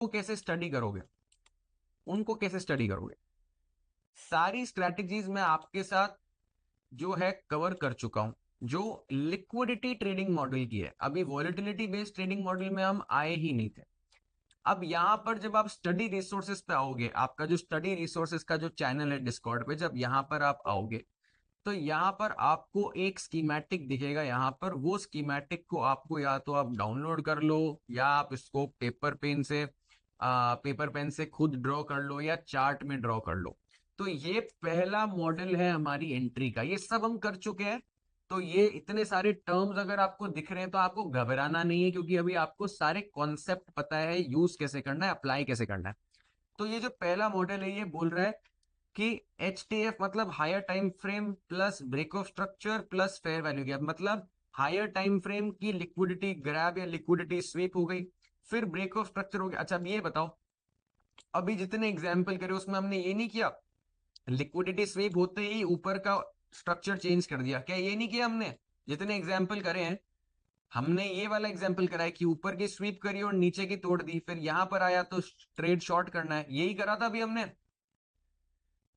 को कैसे स्टडी करोगे, उनको कैसे स्टडी करोगे, सारी स्ट्रैटेजीज मैं आपके साथ जो है कवर कर चुका हूं, जो लिक्विडिटी ट्रेडिंग मॉडल की है। अभी वॉलेटिलिटी बेस्ड ट्रेडिंग मॉडल में हम आए ही नहीं थे। अब यहां पर जब आप स्टडी रिसोर्सेज पे आओगे, आपका जो स्टडी रिसोर्सेज का जो चैनल है डिस्कॉर्ड पे, जब यहां पर आप आओगे तो यहाँ पर आपको एक स्कीमेटिक दिखेगा। यहाँ पर वो स्कीमेटिक को आपको या तो आप डाउनलोड कर लो, या आप इसको पेपर पेन से खुद ड्रॉ कर लो, या चार्ट में ड्रॉ कर लो। तो ये पहला मॉडल है हमारी एंट्री का, ये सब हम कर चुके हैं। तो ये इतने सारे टर्म्स अगर आपको दिख रहे हैं तो आपको घबराना नहीं है, क्योंकि अभी आपको सारे कॉन्सेप्ट पता है, यूज कैसे करना है, अप्लाई कैसे करना है। तो ये जो पहला मॉडल है ये बोल रहा है कि HTF मतलब higher time frame plus break of structure plus fair value gap, मतलब हायर टाइम फ्रेम की लिक्विडिटी ग्रैब या लिक्विडिटी स्वीप हो गई, फिर ब्रेक ऑफ स्ट्रक्चर हो गया। अच्छा अब ये बताओ, अभी जितने एग्जाम्पल करे उसमें हमने ये नहीं किया लिक्विडिटी स्वीप होते ही ऊपर का स्ट्रक्चर चेंज कर दिया, क्या ये नहीं किया हमने? जितने एग्जाम्पल करे हैं हमने ये वाला एग्जाम्पल करा है कि ऊपर की स्वीप करी और नीचे की तोड़ दी, फिर यहां पर आया तो ट्रेड शॉर्ट करना है, यही करा था अभी हमने।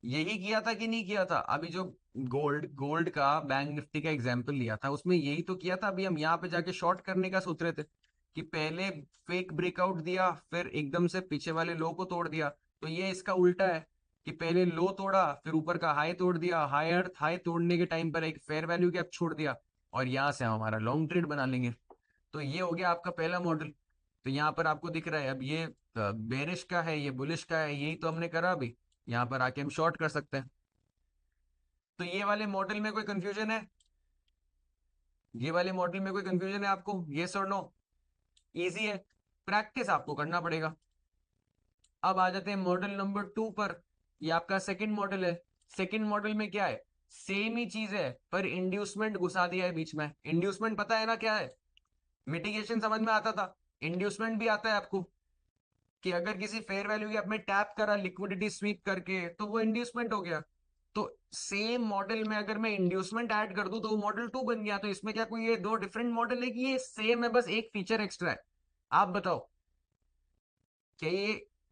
यही किया था कि नहीं किया था? अभी जो गोल्ड गोल्ड का बैंक निफ्टी का एग्जांपल लिया था उसमें यही तो किया था। अभी हम यहाँ पे जाके शॉर्ट करने का सोच रहे थे कि पहले फेक ब्रेकआउट दिया, फिर एकदम से पीछे वाले लो को तोड़ दिया। तो ये इसका उल्टा है कि पहले लो तोड़ा, फिर ऊपर का हाई तोड़ दिया, हायर हाई तोड़ने के टाइम पर एक फेयर वैल्यू गैप छोड़ दिया, और यहाँ से हम हमारा लॉन्ग ट्रेड बना लेंगे। तो ये हो गया आपका पहला मॉडल। तो यहाँ पर आपको दिख रहा है अब ये बेरिश का है, ये बुलिश का है, यही तो हमने करा अभी। यहाँ पर आके हम शॉर्ट कर सकते हैं। तो ये वाले मॉडल में कोई कंफ्यूजन है? ये वाले मॉडल में कोई कंफ्यूजन है आपको? यस और नो? इजी है, प्रैक्टिस आपको करना पड़ेगा। अब आ जाते हैं मॉडल नंबर 2 पर। ये आपका सेकंड मॉडल है। सेकंड मॉडल में क्या है? सेम ही चीज है पर इंड्यूसमेंट घुसा दिया है बीच में। इंड्यूसमेंट पता है ना क्या है? मिटिगेशन समझ में आता था, इंड्यूसमेंट भी आता है आपको, कि अगर किसी फेयर वैल्यू गैप में टैप करा लिक्विडिटी स्वीप करके तो वो इंड्यूसमेंट हो गया। तो सेम मॉडल में अगर मैं इंड्यूसमेंट ऐड कर दूं तो वो मॉडल 2 बन गया। तो इसमें क्या कोई ये दो डिफरेंट मॉडल है कि ये सेम है, बस एक फीचर एक्स्ट्रा है? आप बताओ, क्या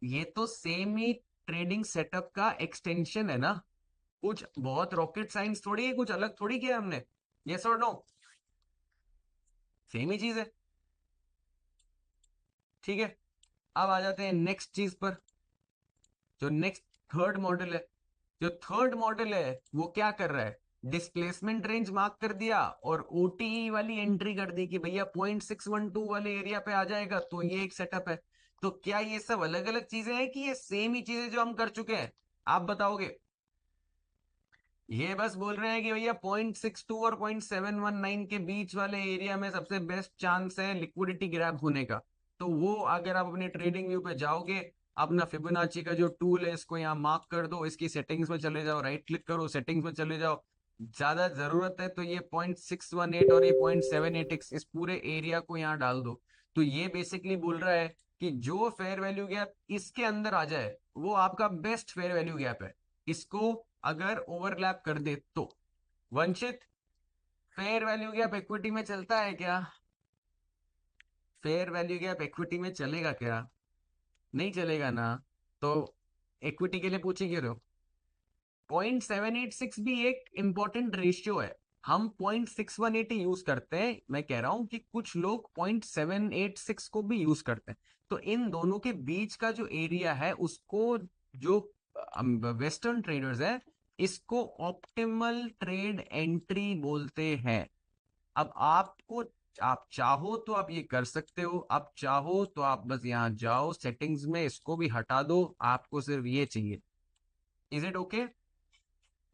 ये तो सेम ही ट्रेडिंग सेटअप का एक्सटेंशन है ना? कुछ बहुत रॉकेट साइंस थोड़ी है, कुछ अलग थोड़ी किया हमने। यस और नो? सेम ही चीज है। ठीक है, अब आ जाते हैं नेक्स्ट चीज पर, जो नेक्स्ट थर्ड मॉडल है। जो थर्ड मॉडल है वो क्या कर रहा है? डिस्प्लेसमेंट रेंज मार्क कर दिया और ओटीई वाली एंट्री कर दी कि भैया 0.612 वाले एरिया पे आ जाएगा, तो ये एक सेटअप है। तो क्या ये सब अलग अलग चीजें हैं कि ये सेम ही चीजें जो हम कर चुके हैं? आप बताओगे? ये बस बोल रहे हैं कि भैया 0.62 और 0.719 के बीच वाले एरिया में सबसे बेस्ट चांस है लिक्विडिटी ग्रैब होने का। तो वो अगर आप अपने ट्रेडिंग व्यू पे जाओगे, अपना फिबोनाची का जो टूल है इसको यहाँ मार्क कर दो, इसकी सेटिंग्स में चले जाओ, राइट क्लिक करो, सेटिंग्स में चले जाओ, ज्यादा जरूरत है तो ये 0.618 और ये 0.786 इस पूरे एरिया को यहाँ डाल दो। तो ये बेसिकली बोल रहा है कि जो फेयर वैल्यू गैप इसके अंदर आ जाए वो आपका बेस्ट फेयर वैल्यू गैप है। इसको अगर ओवरलैप कर दे तो। वंचित, फेयर वैल्यू गैप इक्विटी में चलता है क्या? फेयर वैल्यू गैप इक्विटी में चलेगा क्या? नहीं चलेगा ना? तो इक्विटी के लिए पूछे क्यों रहे हो? 0.786 भी एक इंपॉर्टेंट रेशियो है। हम 0.618 यूज करते हैं, मैं कह रहा हूं कि कुछ लोग 0.786 को भी यूज करते हैं। तो इन दोनों के बीच का जो एरिया है उसको, जो वेस्टर्न ट्रेडर्स है, इसको ऑप्टिमल ट्रेड एंट्री बोलते हैं। अब आपको, आप चाहो तो आप ये कर सकते हो, आप चाहो तो आप बस यहाँ जाओ सेटिंग्स में इसको भी हटा दो, आपको सिर्फ ये चाहिए। Is it okay?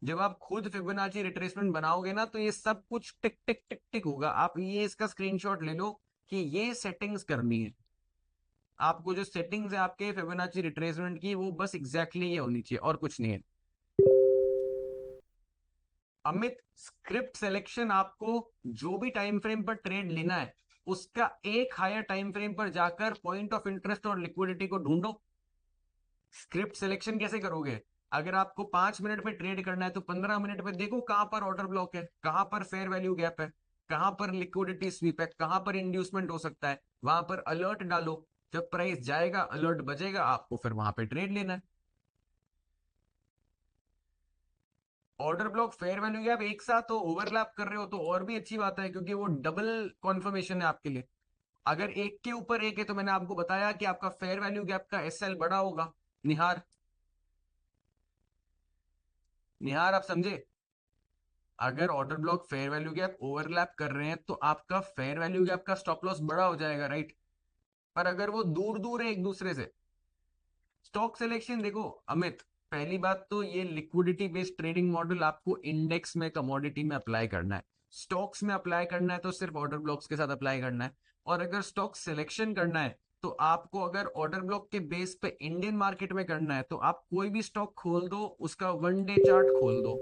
जब आप खुद फिबोनाची रिट्रेसमेंट बनाओगे ना तो ये सब कुछ टिक टिक टिक टिक होगा। आप ये इसका स्क्रीनशॉट ले लो कि ये सेटिंग्स करनी है आपको। जो सेटिंग्स है आपके फिबोनाची रिट्रेसमेंट की वो बस एग्जैक्टली ये होनी चाहिए और कुछ नहीं है। अमित, स्क्रिप्ट सिलेक्शन आपको जो भी टाइम फ्रेम पर ट्रेड लेना है उसका एक हायर टाइम फ्रेम पर जाकर पॉइंट ऑफ इंटरेस्ट और लिक्विडिटी को ढूंढो। स्क्रिप्ट सिलेक्शन कैसे करोगे? अगर आपको 5 मिनट में ट्रेड करना है तो 15 मिनट में देखो कहां पर ऑर्डर ब्लॉक है, कहां पर फेयर वैल्यू गैप है, कहां पर लिक्विडिटी स्वीप है, कहां पर इंड्यूसमेंट हो सकता है, वहां पर अलर्ट डालो। जब प्राइस जाएगा, अलर्ट बजेगा, आपको फिर वहां पे ट्रेड लेना है। Order block, fair value gap एक साथ तो ओवरलैप कर रहे हो तो और भी अच्छी बात है, क्योंकि वो डबल कॉन्फर्मेशन है आपके लिए। अगर एक के ऊपर एक है तो मैंने आपको बताया कि आपका फेयर वैल्यू गैप का एसएल बड़ा होगा। निहार, निहार आप समझे? अगर order block fair value gap overlap कर रहे हैं तो आपका फेयर वैल्यू गैप का स्टॉप लॉस बड़ा हो जाएगा, राइट? पर अगर वो दूर दूर है एक दूसरे से, स्टॉक सिलेक्शन देखो अमित, पहली बात तो ये लिक्विडिटी बेस्ड ट्रेडिंग मॉडल आपको इंडेक्स में, कमोडिटी में अप्लाई करना है। स्टॉक्स में अप्लाई करना है तो सिर्फ ऑर्डर ब्लॉक्स के साथ अप्लाई करना है। और अगर स्टॉक सिलेक्शन करना है तो आपको अगर ऑर्डर ब्लॉक के बेस पे इंडियन मार्केट में करना है तो आप कोई भी स्टॉक खोल दो, उसका वन डे चार्ट खोल दो,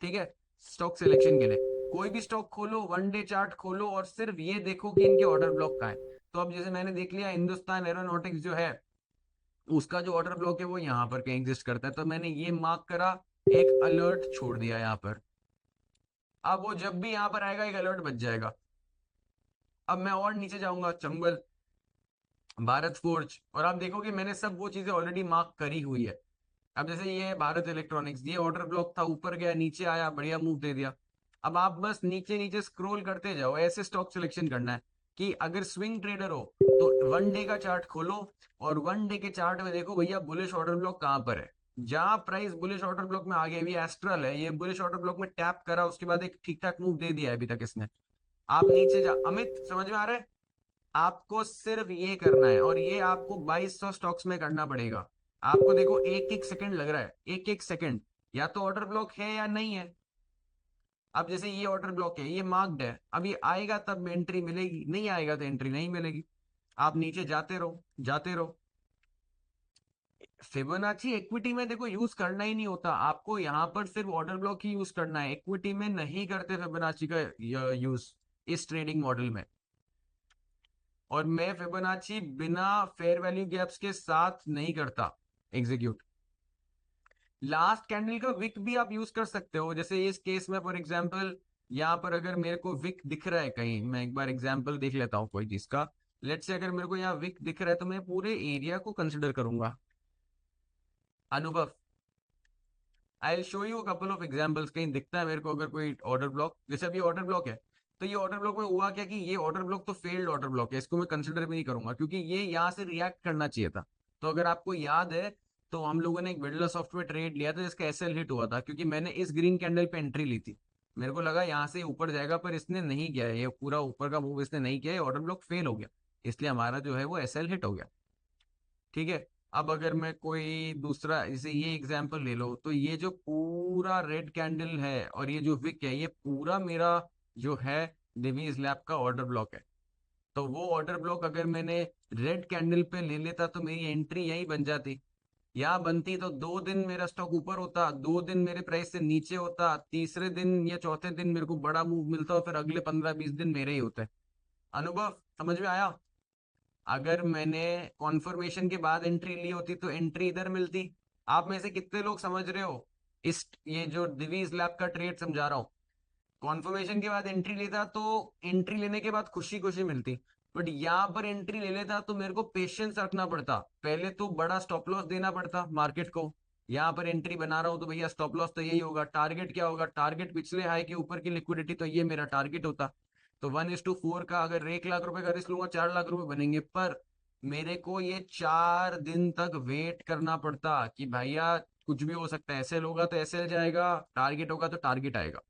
ठीक है? स्टॉक सिलेक्शन के लिए कोई भी स्टॉक खोलो, वन डे चार्ट खोलो और सिर्फ ये देखो कि इनके ऑर्डर ब्लॉक कहाँ है। तो अब जैसे मैंने देख लिया हिंदुस्तान एरोनॉटिक्स जो है, उसका जो ऑर्डर ब्लॉक है वो यहाँ पर कहीं एग्जिस्ट करता है, तो मैंने ये मार्क करा, एक अलर्ट छोड़ दिया यहाँ पर। अब वो जब भी यहाँ पर आएगा एक अलर्ट बच जाएगा। अब मैं और नीचे जाऊंगा, चंबल, भारत फोर्ज, और आप देखोगे मैंने सब वो चीजें ऑलरेडी मार्क करी हुई है। अब जैसे ये है भारत इलेक्ट्रॉनिक्स, ये ऑर्डर ब्लॉक था, ऊपर गया, नीचे आया, बढ़िया मूव दे दिया। अब आप बस नीचे नीचे स्क्रॉल करते जाओ, ऐसे स्टॉक सिलेक्शन करना है कि अगर स्विंग ट्रेडर हो तो वन डे का चार्ट खोलो और वन डे के चार्ट में देखो भैया बुलिश ऑर्डर ब्लॉक कहां पर है। जहां प्राइस बुलिश ऑर्डर ब्लॉक में आ गया, अभी एस्ट्रल है, ये बुलिश ऑर्डर ब्लॉक में टैप करा, उसके बाद एक ठीक ठाक मूव दे दिया है अभी तक इसने। आप नीचे जा, अमित समझ में आ रहा है? आपको सिर्फ ये करना है और ये आपको 2200 स्टॉक्स में करना पड़ेगा। आपको देखो एक एक सेकंड लग रहा है, एक एक सेकंड, या तो ऑर्डर ब्लॉक है या नहीं है। अब जैसे ये ऑर्डर ब्लॉक है, ये मार्क्ड है, अब ये आएगा तब एंट्री मिलेगी, नहीं आएगा तो एंट्री नहीं मिलेगी। आप नीचे जाते रहो, जाते रहो। फिबोनाची इक्विटी में देखो यूज करना ही नहीं होता आपको, यहाँ पर सिर्फ ऑर्डर ब्लॉक ही यूज करना है, इक्विटी में नहीं करते फिबोनाची का यूज इस ट्रेडिंग मॉडल में। और मैं फिबोनाची बिना फेयर वैल्यू गैप्स के साथ नहीं करता एग्जीक्यूट। लास्ट कैंडल का विक भी आप यूज कर सकते हो, जैसे इस केस में फॉर एग्जांपल, यहाँ पर अगर मेरे को विक दिख रहा है कहीं, मैं एक बार एग्जांपल देख लेता हूँ कोई चीज का। लेट्स से अगर मेरे को यहाँ विक दिख रहा है तो मैं पूरे एरिया को कंसिडर करूंगा। अनुभव, I will show you couple of examples, कहीं दिखता है मेरे को अगर कोई ऑर्डर ब्लॉक, जैसे अभी ऑर्डर ब्लॉक है, तो ये ऑर्डर ब्लॉक में हुआ क्या कि ये ऑर्डर ब्लॉक तो फेल्ड ऑर्डर ब्लॉक है, इसको मैं कंसिडर भी नहीं करूंगा क्योंकि ये यहाँ से रिएक्ट करना चाहिए था। तो अगर आपको याद है तो हम लोगों ने एक बिरला सॉफ्टवेयर ट्रेड लिया था जिसका एसएल हिट हुआ था, क्योंकि मैंने इस ग्रीन कैंडल पे एंट्री ली थी। मेरे को लगा यहाँ से ऊपर जाएगा पर इसने नहीं किया है, ये पूरा ऊपर का मूव इसने नहीं किया है, ऑर्डर ब्लॉक फेल हो गया, इसलिए हमारा जो है वो एसएल हिट हो गया। ठीक है। अब अगर मैं कोई दूसरा, जैसे ये एग्जांपल ले लो, तो ये जो पूरा रेड कैंडल है और ये जो विक है, ये पूरा मेरा जो है दिवीज लैब का ऑर्डर ब्लॉक है। तो वो ऑर्डर ब्लॉक अगर मैंने रेड कैंडल पे ले लेता तो मेरी एंट्री यही बन जाती। यहाँ बनती तो 2 दिन मेरा स्टॉक ऊपर होता, 2 दिन मेरे प्राइस से नीचे होता, तीसरे दिन या चौथे दिन मेरे को बड़ा मूव मिलता और फिर अगले 15-20 दिन मेरे ही होते। अनुभव, समझ में आया? अगर मैंने कॉन्फर्मेशन के बाद एंट्री ली होती तो एंट्री इधर मिलती। आप में से कितने लोग समझ रहे हो इस, ये जो दिवीज लैब का ट्रेड समझा रहा हूँ, कॉन्फर्मेशन के बाद एंट्री लेता तो एंट्री लेने के बाद खुशी खुशी मिलती। बट यहाँ पर एंट्री ले लेता तो मेरे को पेशेंस रखना पड़ता, पहले तो बड़ा स्टॉप लॉस देना पड़ता मार्केट को। यहाँ पर एंट्री बना रहा हूँ तो भैया स्टॉप लॉस तो यही होगा, टारगेट क्या होगा, टारगेट पिछले हाई के ऊपर की लिक्विडिटी, तो ये मेरा टारगेट होता। तो 1:4 का अगर 1 लाख रुपए का रिस्क लूंगा, 4 लाख रुपए बनेंगे, पर मेरे को ये 4 दिन तक वेट करना पड़ता कि भैया कुछ भी हो सकता है, एसएल होगा तो एसएल जाएगा, टारगेट होगा तो टारगेट आएगा।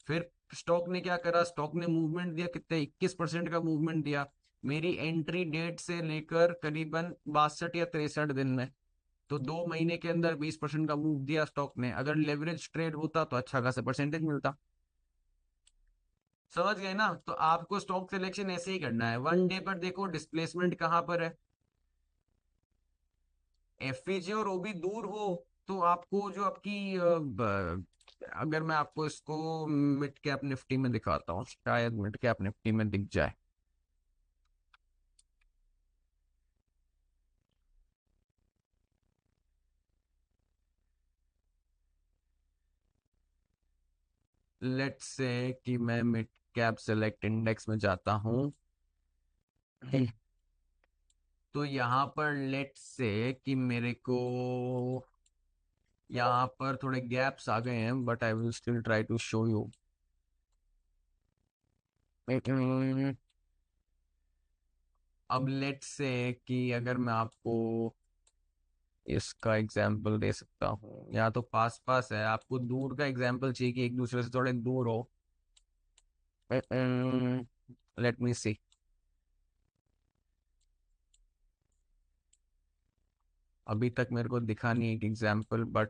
फिर स्टॉक ने क्या करा, स्टॉक ने मूवमेंट दिया, कितने 21% का मूवमेंट दिया मेरी एंट्री डेट से लेकर करीबन 62 या 63 दिन में। तो 2 महीने के अंदर 20% का मूव दिया स्टॉक ने, अगर लेवरेज ट्रेड होता तो अच्छा खासा परसेंटेज मिलता। समझ गए ना? तो आपको स्टॉक सिलेक्शन ऐसे ही करना है, वन डे पर देखो डिस्प्लेसमेंट कहां पर है। एफवीजी और ओबी दूर हो तो आपको जो आपकी अगर मैं आपको इसको मिड कैप निफ्टी में दिखाता हूँ, शायद मिड कैप निफ्टी में दिख जाए। लेट्स से कि मैं मिड कैप सेलेक्ट इंडेक्स में जाता हूँ। तो यहाँ पर लेट से कि मेरे को यहाँ पर थोड़े गैप्स आ गए हैं, but I will still try to show you. अब लेट से कि अगर मैं आपको इसका एग्जाम्पल दे सकता हूँ, या तो पास पास है, आपको दूर का एग्जाम्पल चाहिए कि एक दूसरे से थोड़े दूर हो। लेट मी सी। अभी तक मेरे को दिखा नहीं एक एग्जाम्पल, बट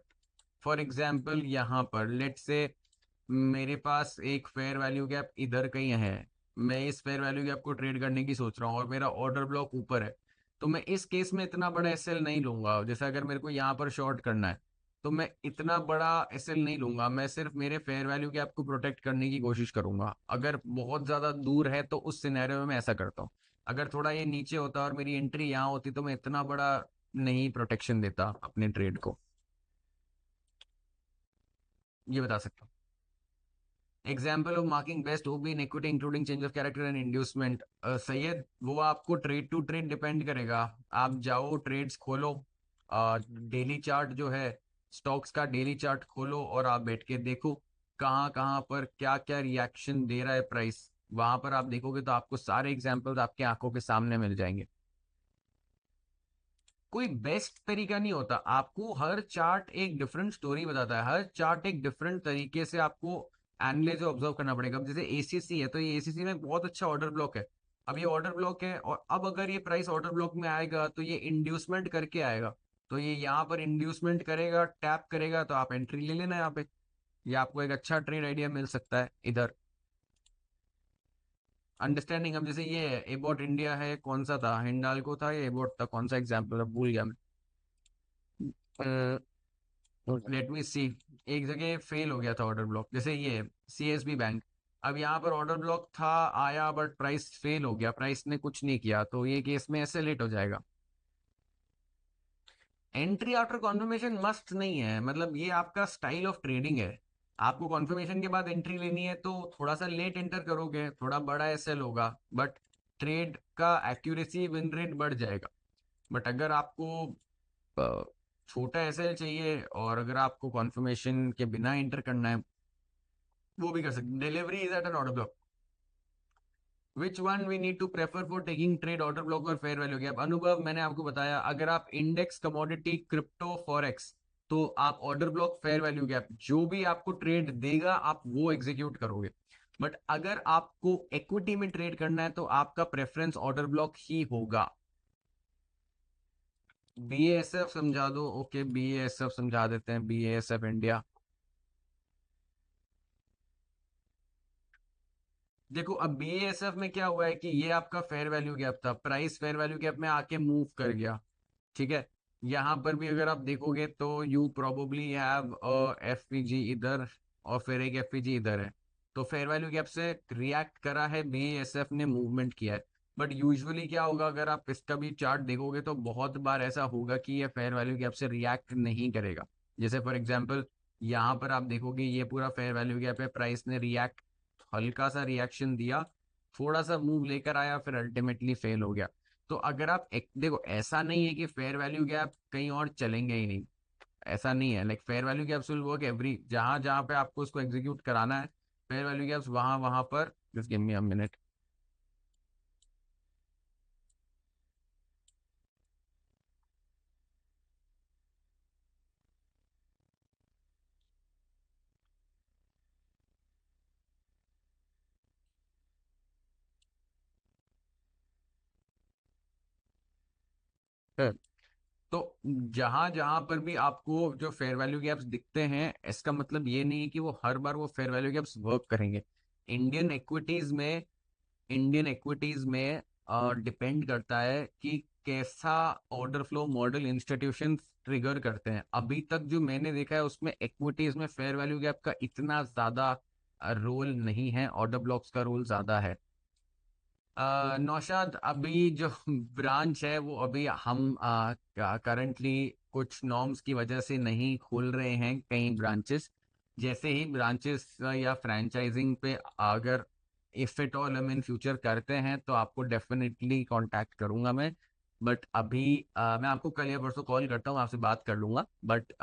फॉर एग्जाम्पल यहाँ पर लेट से मेरे पास एक फेयर वैल्यू गैप इधर कहीं है। मैं इस फेयर वैल्यू गैप को ट्रेड करने की सोच रहा हूँ और मेरा ऑर्डर ब्लॉक ऊपर है। तो मैं इस केस में इतना बड़ा एसएल नहीं लूंगा। जैसे अगर मेरे को यहाँ पर शॉर्ट करना है तो मैं इतना बड़ा एसएल नहीं लूंगा। मैं सिर्फ मेरे फेयर वैल्यू गैप को प्रोटेक्ट करने की कोशिश करूंगा। अगर बहुत ज्यादा दूर है तो उस सिनेरियो में मैं ऐसा करता हूँ। अगर थोड़ा ये नीचे होता और मेरी एंट्री यहाँ होती तो मैं इतना बड़ा नहीं प्रोटेक्शन देता अपने ट्रेड को। ये बता सकता हूँ। Example of marking best OB in equity including change of character and inducement. Syed, वो आपको ट्रेड टू ट्रेड डिपेंड करेगा। आप जाओ ट्रेड्स खोलो, डेली चार्ट जो है स्टॉक्स का डेली चार्ट खोलो और आप बैठ के देखो कहाँ कहाँ पर क्या क्या रिएक्शन दे रहा है प्राइस। वहां पर आप देखोगे तो आपको सारे एग्जाम्पल्स आपके आंखों के सामने मिल जाएंगे। कोई बेस्ट तरीका नहीं होता। आपको हर चार्ट एक डिफरेंट स्टोरी बताता है। हर चार्ट एक डिफरेंट तरीके से आपको एनालाइज और ऑब्जर्व करना पड़ेगा। अब जैसे एसीसी है तो ये एसीसी में बहुत अच्छा ऑर्डर ब्लॉक है। अब ये ऑर्डर ब्लॉक है और अब अगर ये प्राइस ऑर्डर ब्लॉक में आएगा तो ये इंड्यूसमेंट करके आएगा। तो ये यहाँ पर इंड्यूसमेंट करेगा, टैप करेगा, तो आप एंट्री ले लेना यहाँ पे। ये आपको एक अच्छा ट्रेड आइडिया मिल सकता है इधर। अंडरस्टैंडिंग। अब जैसे ये एबॉट इंडिया है, कौन सा था, हिंडाल्को था या एबॉट था, कौन सा एग्जाम्पल था भूल गया मैं। लेट मी सी। एक जगह फेल हो गया था ऑर्डर ब्लॉक, जैसे ये सीएसबी बैंक। अब यहाँ पर ऑर्डर ब्लॉक था, आया बट प्राइस फेल हो गया, प्राइस ने कुछ नहीं किया, तो ये केस में ऐसे लेट हो जाएगा। एंट्री आफ्टर कॉन्फर्मेशन मस्ट नहीं है, मतलब ये आपका स्टाइल ऑफ ट्रेडिंग है। आपको कॉन्फर्मेशन के बाद एंट्री लेनी है तो थोड़ा सा लेट एंटर करोगे, थोड़ा बड़ा एसएल होगा, बट ट्रेड का एक्यूरेसी विन रेट बढ़ जाएगा। बट अगर आपको अ, छोटा एसएल चाहिए और अगर आपको कॉन्फर्मेशन के बिना एंटर करना है, वो भी कर सकते हैं। Delivery is at an order block. Which one we need to prefer for taking trade, order block और फेयर वैल्यू गैप। अनुभव, मैंने आपको बताया अगर आप इंडेक्स, कमोडिटी, क्रिप्टो, फॉरेक्स, तो आप order block, fair value gap, जो भी आपको ट्रेड देगा आप वो एग्जीक्यूट करोगे। बट अगर आपको इक्विटी में ट्रेड करना है तो आपका प्रेफरेंस ऑर्डर ब्लॉक ही होगा। बीएएसएफ समझा दो। ओके, बीएएसएफ समझा देते हैं, बीएएसएफ इंडिया। देखो अब बीएएसएफ में क्या हुआ है कि ये आपका फेयर वैल्यू गैप था, प्राइस फेयर वैल्यू गैप में आके मूव कर गया। ठीक है। यहाँ पर भी अगर आप देखोगे तो यू प्रोबेबली हैव एफपीजी इधर और फिर एक एफपीजी इधर है। तो फेयर वैल्यू गैप से रिएक्ट करा है, बीएसएफ ने मूवमेंट किया है। बट यूजुअली क्या होगा, अगर आप इसका भी चार्ट देखोगे तो बहुत बार ऐसा होगा कि ये फेयर वैल्यू गैप से रिएक्ट नहीं करेगा। जैसे फॉर एग्जांपल यहाँ पर आप देखोगे ये पूरा फेयर वैल्यू गैप है, प्राइस ने रिएक्ट, हल्का सा रिएक्शन दिया, थोड़ा सा मूव लेकर आया, फिर अल्टीमेटली फेल हो गया। तो अगर आप एक देखो, ऐसा नहीं है कि फेयर वैल्यू गैप कहीं और चलेंगे ही नहीं। ऐसा नहीं है, like fair value gaps will work every, जहां जहां पे आपको उसको एग्जीक्यूट कराना है फेयर वैल्यू गैप्स वहां वहां पर। Just give me a minute. तो जहां जहां पर भी आपको जो फेयर वैल्यू गैप्स दिखते हैं, इसका मतलब ये नहीं है कि वो हर बार वो फेयर वैल्यू गैप्स वर्क करेंगे। इंडियन इक्विटीज में इंडियन इक्विटीज में डिपेंड करता है कि कैसा order flow model institution trigger करते हैं। अभी तक जो मैंने देखा है उसमें इक्विटीज में फेयर वैल्यू गैप का इतना ज्यादा रोल नहीं है, ऑर्डर ब्लॉक्स का रोल ज्यादा है। नौशाद, अभी जो ब्रांच है वो अभी हम करंटली कुछ नॉर्म्स की वजह से नहीं खोल रहे हैं कई ब्रांचेस। जैसे ही ब्रांचेस या फ्रेंचाइजिंग पे अगर इफ एट ऑल हम इन फ्यूचर करते हैं तो आपको डेफिनेटली कांटेक्ट करूंगा मैं। बट अभी मैं आपको कल या परसों कॉल करता हूँ, आपसे बात कर लूंगा, बट